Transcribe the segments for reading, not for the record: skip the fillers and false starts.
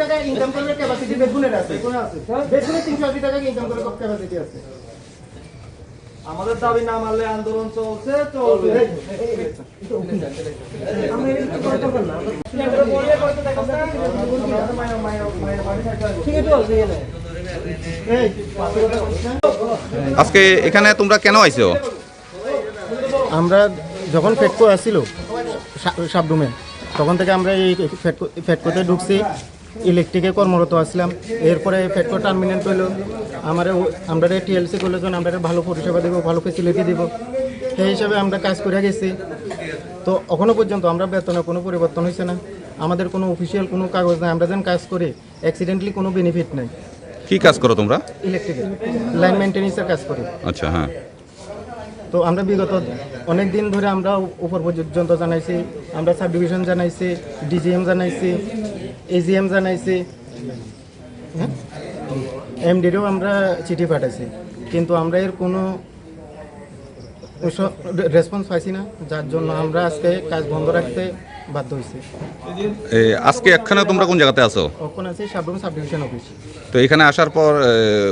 টাকা ইনকাম করার ক্যাপাসিটি বেগুনের আছে, বেগুনের 380 টাকা ইনকাম করার ক্যাপাসিটি আছে। আমাদের দাবি না মানলে আন্দোলন চলছে চলবে। আজকে এখানে তোমরা কেন আইছো? আমরা যখন ফেটকো আসছিল সাবরুমে, তখন থেকে আমরা এই ফেটকোতে ঢুকছি, ইলেকট্রিকে কর্মরত আসলাম। এরপরে ফেটকো টার্মিনেট হইলো, আমরা টিএলসি করলে আমরা ভালো পরিষেবা দেবো, ভালো ফেসিলিটি দেবো, সেই হিসাবে আমরা কাজ করে গেছি। তো এখনও পর্যন্ত আমরা বেতনে কোনো পরিবর্তন হয়েছে না, আমাদের কোনো অফিসিয়াল কোনো কাগজ নাই। আমরা যেন কাজ করি, অ্যাক্সিডেন্টলি কোনো বেনিফিট নাই। কি কাজ করো তোমরা? ইলেকট্রিক্যাল লাইন মেনটেন্যান্সের কাজ করি। আচ্ছা, হ্যাঁ। তো আমরা বিগত অনেক দিন ধরে আমরা উপর পর্যন্ত জানাইছি, আমরা সাব ডিভিশন জানাইছি, ডিজিএম জানাইছি, এজিএম জানাইছি, এমডিরও আমরা চিঠি পাঠাইছি, কিন্তু আমরা এর কোনো রেসপন্স পাইছি না, যার জন্য আমরা আজকে কাজ বন্ধ রাখতে বাধ্য হয়েছি। আজকে এখানে তোমরা কোন জায়গাতে আছো? ওখানে আছি সাবরুম সাব ডিভিশন অফিস। তো এখানে আসার পর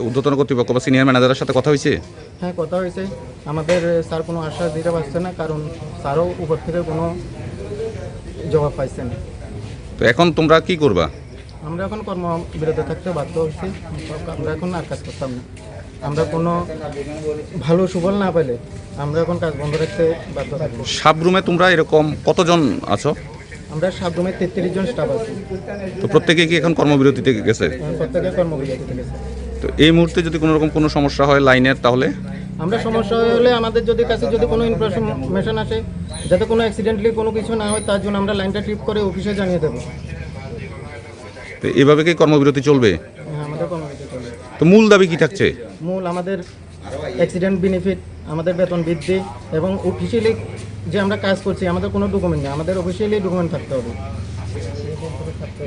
ঊর্ধ্বতন কর্তৃপক্ষ বা সিনিয়র ম্যানেজারের সাথে কথা হয়েছে? হ্যাঁ, কথা হয়েছে। আমাদের স্যার কোনো আশ্বাস দিতে পারছে না, কারণ স্যারও উপর থেকে কোনো জবাব পাইছে না। তো এখন তোমরা কি করবা? আমরা এখন কর্মবিরত থাকতে বাধ্য হচ্ছি। আমরা এখন আর কাজ করতাম না। আমরা কোনো ভালো সুফল না পেলে আমরা এখন কাজ বন্ধ রাখতে বাধ্য থাকবো। সাবরুমে তোমরা এরকম কতজন আছো? আমরা সাবরুমে 33 জন স্টাফ আছি। তো প্রত্যেকে কি এখন কর্মবিরতিতে গেছে? প্রত্যেকে কর্মবিরতিতে গেছে। তো এই মুহূর্তে যদি কোনো রকম কোনো সমস্যা হয় লাইনের, তাহলে আমরা সমস্যা হলে আমাদের কাছে যদি কোনো ইনফরমেশন আসে, যাতে কোনো অ্যাক্সিডেন্টলি কোনো কিছু না হয়, তার জন্য আমরা লাইনটা ট্রিপ করে অফিসে জানিয়ে দেবো। তো এভাবে কি কর্মবিরতি চলবে? হ্যাঁ, আমাদের কর্মবিরতি চলবে। তো মূল দাবি কি থাকছে? মূল আমাদের অ্যাক্সিডেন্ট বেনিফিট, আমাদের বেতন বৃদ্ধি, এবং অফিসিয়ালি যে আমরা কাজ করছি আমাদের কোনো ডকুমেন্ট নেই, আমাদের অফিসিয়ালি ডকুমেন্ট থাকতে হবে।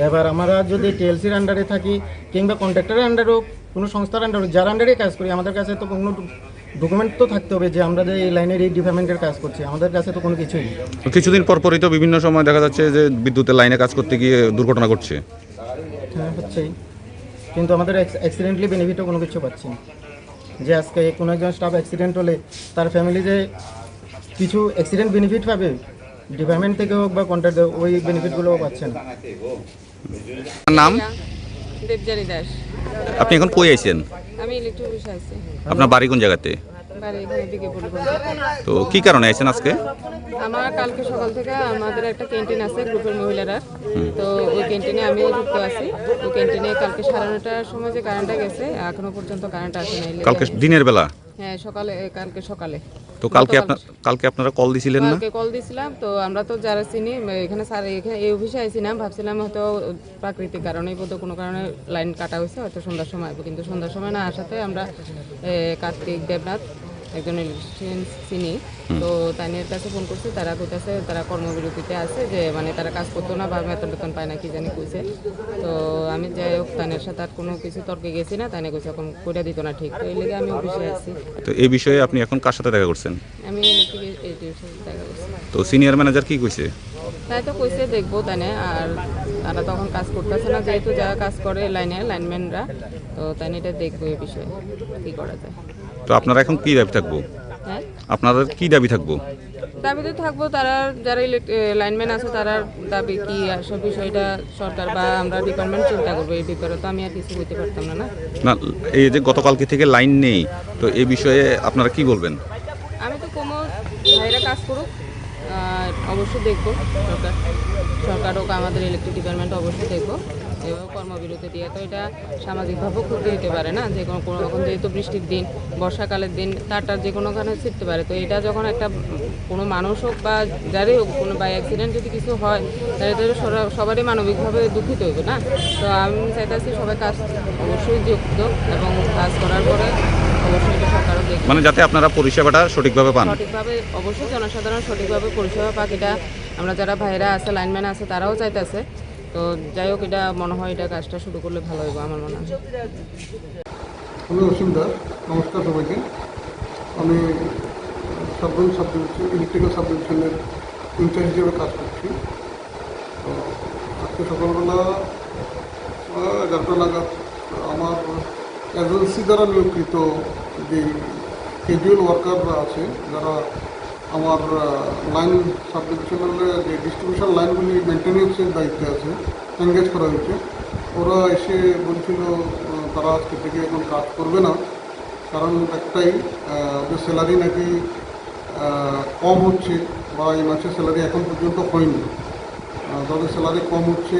এবার আমরা যদি টিএলসির আন্ডারে থাকি কিংবা কন্ট্রাক্টরের আন্ডারেও, কোনো সংস্থার আন্ডারে, যার আন্ডারে কাজ করি, আমাদের কাছে তো কোনো ডকুমেন্ট তো থাকতে হবে যে আমরা যে এই লাইনের এই ডিপার্টমেন্টের কাজ করছি। আমাদের কাছে তো কোনো কিছুই নেই। কিছুদিন পরপরই তো বিভিন্ন সময় দেখা যাচ্ছে যে বিদ্যুতের লাইনে কাজ করতে গিয়ে দুর্ঘটনা ঘটছে। হ্যাঁ, হচ্ছেই, কিন্তু আমাদের অ্যাক্সিডেন্টলি বেনিফিটও কোনো কিছু পাচ্ছি না। যে আজকে কোনো একজন স্টাফ অ্যাক্সিডেন্ট হলে তার ফ্যামিলি যে কিছু অ্যাক্সিডেন্ট বেনিফিট পাবে ডিপার্টমেন্ট থেকে হোক বা কন্ট্রাক্ট, ওই বেনিফিটগুলোও পাচ্ছে না। নাম? দেবজানী দাস। আপনি এখন কই আইছেন? আমি ইলেকট্রিক অফিসে আছি। আপনার বাড়ি কোন জায়গাতে? বাড়ি এখানে দিকে বলবো। তো কি কারণে আইছেন আজকে? আমার কালকে সকাল থেকে আমাদের একটা ক্যান্টিন আছে গ্রুপের মহিলারা, তো ওই ক্যান্টিনে আমি যুক্ত আছি। ওই ক্যান্টিনে কালকে 9:30টার সময় যে কারেন্টটা গেছে, এখনো পর্যন্ত কারেন্ট আসে নাই। কালকে দিনের বেলা? হ্যাঁ, কালকে সকালে। তো কালকে আপনারা কল দিছিলেন না? কালকে কল দিছিলাম, তো আমরা তো যারা চিনি এখানে স্যার এখানে এই অফিসে আইছিলাম, ভাবছিলাম হয়তো প্রাকৃতিক কারণে বোধ কোনো কারণে লাইন কাটা হয়েছে, হয়তো সন্ধ্যার সময় আসবো, কিন্তু সন্ধ্যার সময় না আসাতে আমরা কার্তিক দেবনাথ একজন ইলেকট্রিশিয়ান চিনি, তো তাইনের কাছে ফোন করছি। তারা কইতাছে তারা কর্মবিরতিতে আছে, যে মানে তারা কাজ করতো না বা বেতন পায় না কি জানি কইছে। তো আমি যাই হোক তাইনের সাথে আর কোনো কিছু তর্কে গেছি না, তাইনে কইছে এখন কইটা দিত না ঠিক, তো এই লেগে আমি অফিসে আছি। তো এই বিষয়ে আপনি এখন কার সাথে দেখা করছেন? আমি ইলেকট্রিক এটির সাথে দেখা করছি। তো সিনিয়র ম্যানেজার কি কইছে? তাই তো কইছে দেখবো তাইনে, আর তারা তখন কাজ করতেছে না, যেহেতু যারা কাজ করে লাইনম্যানরা, তো তাই এটা দেখবো এই বিষয়ে কী করা যায়। তো আপনারা এখন কি দাবি থাকবো? হ্যাঁ, আপনাদের কি দাবি থাকবো? দাবিতে থাকবো তারা যারা লাইনম্যান আছে তারার দাবি কি আসল বিষয়টা সরকার বা আমরা ডিপার্টমেন্ট চিন্তা করবো। এই ব্যাপারে তো আমি আর কিছু বলতে পারতাম না। না, এই যে গতকালকে থেকে লাইন নেই, তো এই বিষয়ে আপনারা কি বলবেন? আমি তো কোনো ভাইরা কাজ করুক, অবশ্যই দেখবো সরকার সরকার হোক আমাদের ইলেকট্রিক ডিপার্টমেন্ট অবশ্যই দেখবো এভাবে কর্মবিরতি দিয়ে তো এটা সামাজিকভাবেও ক্ষতি হতে পারে না, যে কোনো এখন যেহেতু বৃষ্টির দিন, বর্ষাকালের দিন, তারটা যে কোনোখানে ছিটতে পারে। তো এটা যখন একটা কোনো মানুষ হোক বা যারই হোক কোনো বাই অ্যাক্সিডেন্ট যদি কিছু হয় তাহলে তো সবারই মানবিকভাবে দুঃখিত হইবে না। তো আমি চাইতেছি সবাই কাজ অবশ্যই যুক্ত এবং কাজ করার পরে অবশ্যই এটা সরকারও দেখবে, মানে যাতে আপনারা পরিষেবাটা সঠিকভাবে পান। সঠিকভাবে অবশ্যই জনসাধারণ সঠিকভাবে পরিষেবা পাক, এটা আমরা যারা ভাইরা আছে, লাইনম্যান আছে, তারাও চাইতেছে। তো যাই হোক, এটা মনে হয় এটা কাজটা শুরু করলে ভালো হইব আমার মনে হয়। আমি অসীম দাস, নমস্কার সবাইকে। আমি সাবরুম সাবডিভিশন ইলেকট্রিক্যাল সাবডিভিশনের ইনচার্জ হিসেবে কাজ করছি। তো আজকে সকালবেলা 11টা নাগাদ আমার এজেন্সি দ্বারা নিয়োগকৃত যে ক্যাজুয়াল ওয়ার্কাররা আছে, যারা আমার লাইন সাবডিভিশনাল যে ডিস্ট্রিবিউশন লাইনগুলি মেনটেন্যান্সের দায়িত্বে আছে, এনগেজ করা হয়েছে। ওরা এসে বলছিল তারা আজকে থেকে এখন কাজ করবে না, কারণ একটাই, ওদের স্যালারি নাকি কম হচ্ছে বা এই মাসের স্যালারি এখন পর্যন্ত হয়নি। তাদের স্যালারি কম হচ্ছে,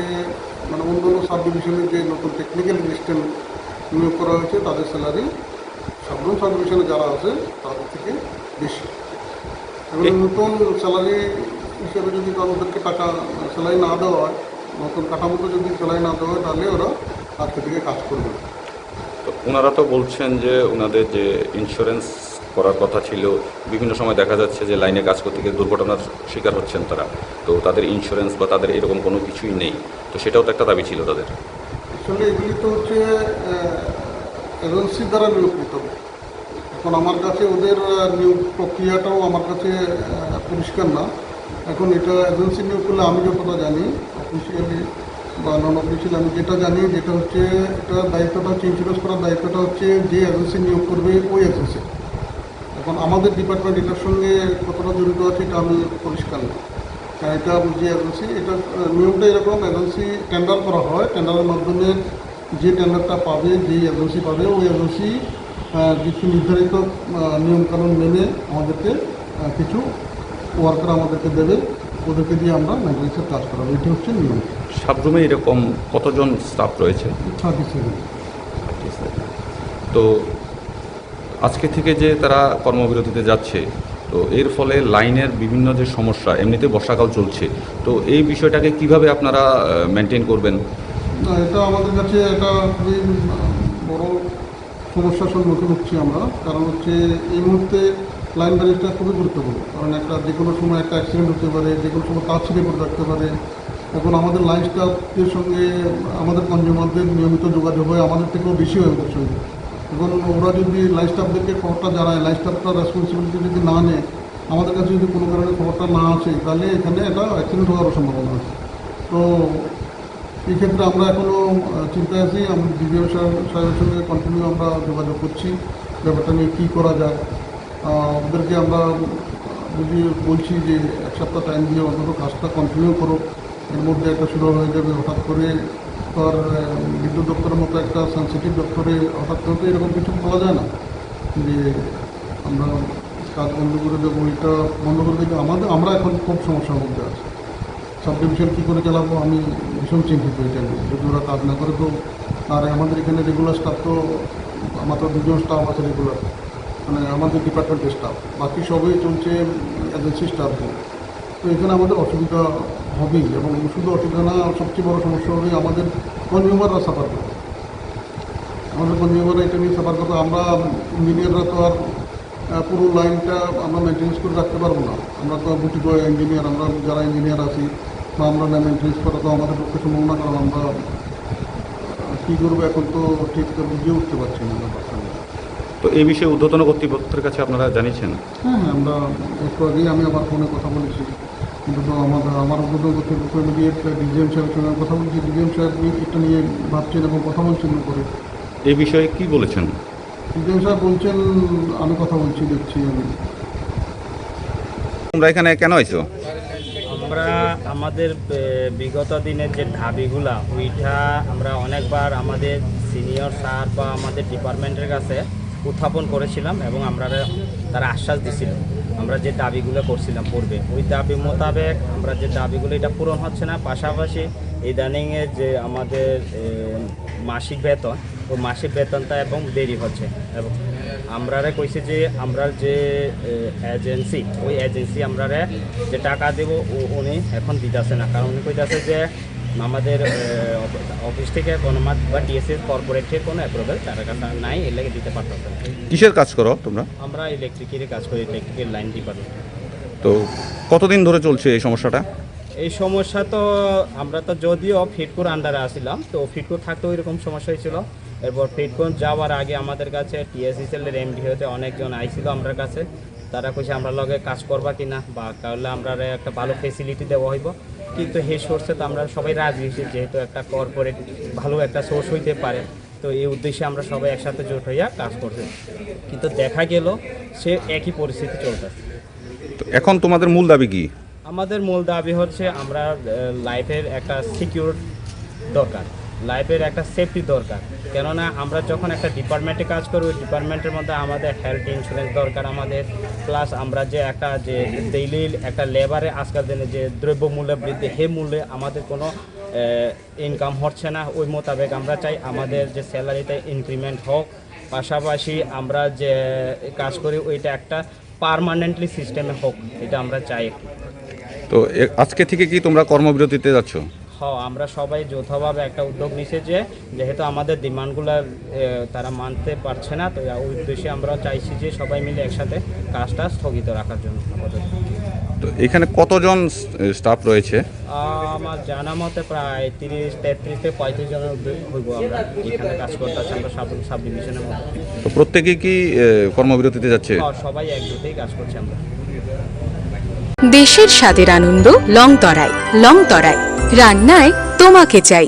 মানে অন্য অন্য সাব ডিভিশনের যে নতুন টেকনিক্যাল অ্যাসিস্ট্যান্ট নিয়োগ করা হয়েছে তাদের স্যালারি সাবরুম সাব ডিভিশনে যারা আছে তাদের থেকে বেশি। এবং নতুন স্যালারি হিসেবে যদি তাদেরকে টাকা স্যালারি না দেওয়া হয়, নতুন কাঠামোতে যদি স্যালারি না দেওয়া হয়, তাহলে ওরা আজকে থেকে কাজ করবে। তো ওনারা তো বলছেন যে ওনাদের যে ইন্স্যুরেন্স করার কথা ছিল, বিভিন্ন সময় দেখা যাচ্ছে যে লাইনে কাজ করতে গিয়ে দুর্ঘটনার শিকার হচ্ছেন তারা, তো তাদের ইন্স্যুরেন্স বা তাদের এরকম কোনো কিছুই নেই। তো সেটাও তো একটা দাবি ছিল তাদের। আসলে এগুলি তো হচ্ছে এজেন্সির দ্বারা নিয়োগকৃত। এখন আমার কাছে ওদের নিয়োগ প্রক্রিয়াটাও আমার কাছে পরিষ্কার না। এখন এটা এজেন্সি নিয়োগ করলে আমি যতটা জানি অফিসিয়ালি বা নন অফিসিয়ালি, আমি যেটা জানি যেটা হচ্ছে এটা দায়িত্বটা হচ্ছে, ইন্স্যুরেন্স করার দায়িত্বটা হচ্ছে যে এজেন্সি নিয়োগ করবে ওই এজেন্সি। এখন আমাদের ডিপার্টমেন্ট এটার সঙ্গে কতটা জড়িত আছে এটা আমি পরিষ্কার না। এটা যে এজেন্সি, এটা নিয়মটা এরকম, এজেন্সি টেন্ডার করা হয়, টেন্ডারের মাধ্যমে যে টেন্ডারটা পাবে, যেই এজেন্সি পাবে, ওই এজেন্সি কিছু নির্ধারিত নিয়মকানুন মেনে আমাদেরকে কিছু ওয়ার্কার আমাদেরকে দেবে, ওদেরকে দিয়ে আমরা মেনটেন্যান্সের কাজ করাবো। এটি হচ্ছে নিয়ম। সাবরুমে এরকম কতজন স্টাফ রয়েছে? 37। তো আজকে থেকে যে তারা কর্মবিরতিতে যাচ্ছে, তো এর ফলে লাইনের বিভিন্ন যে সমস্যা, এমনিতে বর্ষাকাল চলছে, তো এই বিষয়টাকে কিভাবে আপনারা মেনটেন করবেন? না, এটা আমাদের কাছে একটা খুবই বড় সমস্যার সম্মুখীন হচ্ছি আমরা। কারণ হচ্ছে এই মুহূর্তে লাইন ব্যারিজটা খুবই গুরুত্বপূর্ণ, কারণ একটা যে কোনো সময় একটা অ্যাক্সিডেন্ট হতে পারে, যে কোনো সময় তার ছিঁড়ে পড়ে থাকতে পারে। এখন আমাদের লাইন স্টাফের সঙ্গে আমাদের কনজিউমারদের নিয়মিত যোগাযোগ হয়, আমাদের থেকেও বেশি হয় ওদের সঙ্গে। এখন ওরা যদি লাইন স্টাফদেরকে খবরটা জানায়, লাইন স্টাফটা রেসপন্সিবিলিটি যদি না নেয়, আমাদের কাছে যদি কোনো কারণে খবরটা না আসে, তাহলে এখানে এটা অ্যাক্সিডেন্ট হওয়ারও সম্ভাবনা আছে। তো এই ক্ষেত্রে আমরা এখনও চিন্তায় আছি। আমি ডিভিও সাহেবের সঙ্গে কন্টিনিউ আমরা যোগাযোগ করছি ব্যাপারটা নিয়ে কী করা যায়। ওদেরকে আমরা যদি বলছি যে এক সপ্তাহ টাইম দিয়ে অন্তত কাজটা কন্টিনিউ করো, এর মধ্যে একটা শুরু হয়ে যাবে। হঠাৎ করে তার বিদ্যুৎ দপ্তরের মতো একটা সেন্সিটিভ দপ্তরে হঠাৎ করে তো এরকম কিছু বলা যায় না যে আমরা কাজ বন্ধ করে দেবো, এটা বন্ধ করে দেবো। আমরা এখন খুব সমস্যার মধ্যে আছি। সাব ডিভিশন কী করে চালাবো আমি ভীষণ চিন্তিত এটা নিয়ে। যদি ওরা কাজ না করে তো, আর আমাদের এখানে রেগুলার স্টাফ তো মাত্র 2 জন স্টাফ আছে রেগুলার, মানে আমাদের ডিপার্টমেন্টের স্টাফ, বাকি সবই চলছে এজেন্সি স্টাফ দিয়ে। তো এখানে আমাদের অসুবিধা হবেই, এবং শুধু অসুবিধা না, সবচেয়ে বড় সমস্যা হবে আমাদের কনজিউমাররা সাফার করবে। আমাদের কনজিউমাররা এটা নিয়ে সাফার করবে। আমরা ইঞ্জিনিয়াররা তো আর পুরো লাইনটা আমরা মেনটেন্স করে রাখতে পারবো না। আমরা তো বুঝি ইঞ্জিনিয়ার, আমরা যারা ইঞ্জিনিয়ার আছি বা আমরা মেনটেন্স করা তো আমাদের পক্ষে সম্ভব না, কারণ আমরা কী করবো এখন তো ঠিক বুঝিয়ে উঠতে পারছি না ব্যাপারটা। তো এই বিষয়ে ঊর্ধ্বতন কর্তৃপক্ষের কাছে আপনারা জানিয়েছেন? হ্যাঁ, আমরা একটু আগেই আমি আবার ফোনে কথা বলেছি, কিন্তু তো আমার ঊর্ধ্বতন কর্তৃপক্ষ ইমিডিয়েট ডিজিএম সাহেবের সঙ্গে কথা বলছি। ডিজিএম সাহেব এটা নিয়ে ভাবছেন এবং কথা বলছেন করে। এই বিষয়ে কি বলেছেন? ডিজিএম সাহেব বলছেন আমি কথা বলছি, দেখছি আমি। তোমরা এখানে কেন আইছো? আমরা আমাদের বিগত দিনের যে দাবিগুলা, ওইটা আমরা অনেকবার আমাদের সিনিয়র স্যার বা আমাদের ডিপার্টমেন্টের কাছে উত্থাপন করেছিলাম, এবং আমরা তারা আশ্বাস দিছিল আমরা যে দাবিগুলো করছিলাম পূর্বে, ওই দাবি মোতাবেক আমরা যে দাবিগুলো এটা পূরণ হচ্ছে না। পাশাপাশি ইদানিংয়ে যে আমাদের মাসিক বেতন, ওই মাসিক বেতনটা এবং দেরি হচ্ছে। এবং আমরা কইছি যে আমরা যে এজেন্সি, ওই এজেন্সি আমরা যে টাকা দেবো উনি এখন দিতেছে না, কারণ উনি কইতেছে যে আমাদের অফিস থেকে কোনো বা ডিএসএস কর্পোরেটের কোনো অ্যাপ্রুভেল তার কাছে নাই, এর লাগে দিতে পারতেছে না। কিসের কাজ করো তোমরা? আমরা ইলেকট্রিকের কাজ করি, ইলেকট্রিকের লাইন ডিপার্টমেন্ট। তো কতদিন ধরে চলছে এই সমস্যাটা? এই সমস্যা তো আমরা তো যদিও ফিটকোর আন্ডারে আসছিলাম, তো ফিটকোর থাকতেও এরকম সমস্যা হয়েছিল। এরপর ফিটকোর যাওয়ার আগে আমাদের কাছে টিএসএসএলের এমডি হতে অনেকজন আইছিল আমার কাছে। তারা কইছে আমরা লগে কাজ করবা কিনা, বা তাহলে আমরা একটা ভালো ফেসিলিটি দেওয়া হইব। কিন্তু সেই সোর্সে তো আমরা সবাই রাজি হয়েছি, যেহেতু একটা কর্পোরেট ভালো একটা সোর্স হইতে পারে, তো এই উদ্দেশ্যে আমরা সবাই একসাথে জোট হইয়া কাজ করছি। কিন্তু দেখা গেল সে একই পরিস্থিতি চলতেছে। তো এখন তোমাদের মূল দাবি কি? আমাদের মূল দাবি হচ্ছে আমরা লাইফের একটা সিকিউর দরকার, লাইফের একটা সেফটি দরকার। কেননা আমরা যখন একটা ডিপার্টমেন্টে কাজ করি, ওই ডিপার্টমেন্টের মধ্যে আমাদের হেলথ ইন্স্যুরেন্স দরকার আমাদের, প্লাস আমরা যে একটা যে ডেইলি একটা লেবারে আজকাল দিনে যে দ্রব্যমূল্য বৃদ্ধি, হে মূল্যে আমাদের কোনো ইনকাম হচ্ছে না। ওই মোতাবেক আমরা চাই আমাদের যে স্যালারিতে ইনক্রিমেন্ট হোক, পাশাপাশি আমরা যে কাজ করি ওইটা একটা পার্মানেন্টলি সিস্টেমে হোক, এটা আমরা চাই। তো আজকে থেকে কি তোমরা কর্মবিরতিতে যাচ্ছ? হ্যাঁ, আমরা সবাই যৌথভাবে একটা উদ্যোগ নিয়েছি যে যেহেতু আমাদের ডিমান্ডগুলো তারা মানতে পারছে না, তো ওই উদ্দেশ্যে আমরা চাইছি যে সবাই মিলে একসাথে কাজটা স্থগিত রাখার জন্য আমাদের। তো এখানে কতজন স্টাফ রয়েছে? আমার জানা মতে প্রায় 33 থেকে 35 জনের উদ্যোগ হইব। আমরা এখানে কাজ করতেছি, আমরা সাব ডিভিশনের মধ্যে। তো প্রত্যেকেই কি কর্মবিরতিতে যাচ্ছে? সবাই একজোটেই কাজ করছি আমরা। দেশের স্বাদের আনন্দ লংতরাই। লংতরাই রান্নায় তোমাকে চাই।